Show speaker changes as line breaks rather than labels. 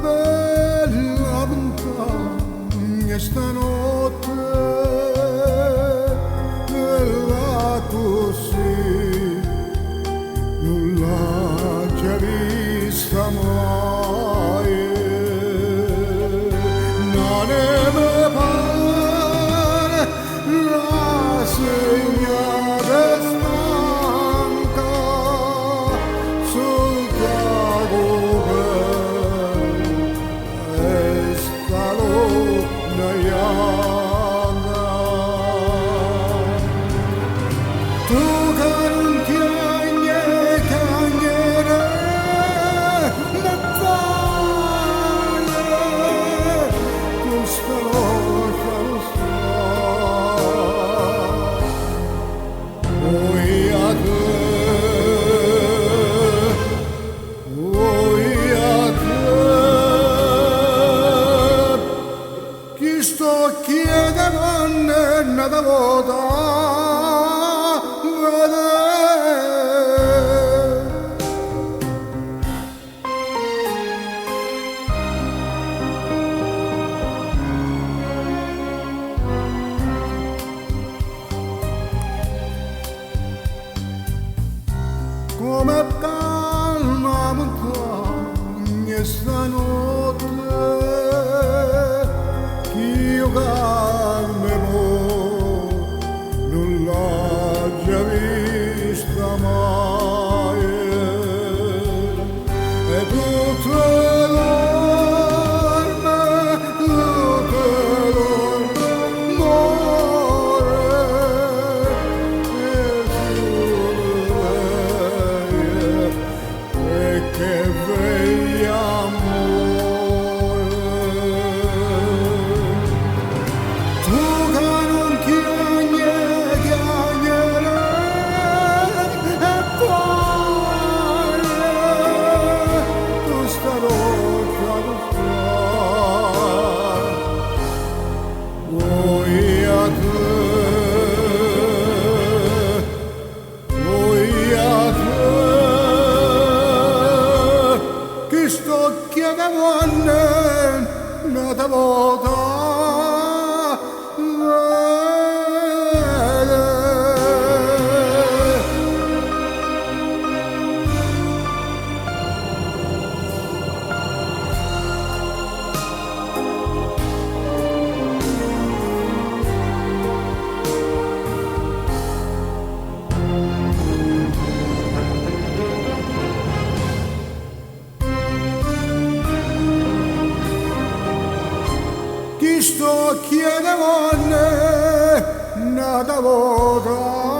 bella montagna stanotte, bella così, non l'ha già vista mai. Non ne pare la segnale stanca sul capo per scalona iana. Tu che non tieni cagnere sto chiedendo nada volta come calma montagna stanotte. Io calmerò, non l'ho già vista mai, e tutto dorme, muore, e che veglia nata volta sto chiedendo nada volta.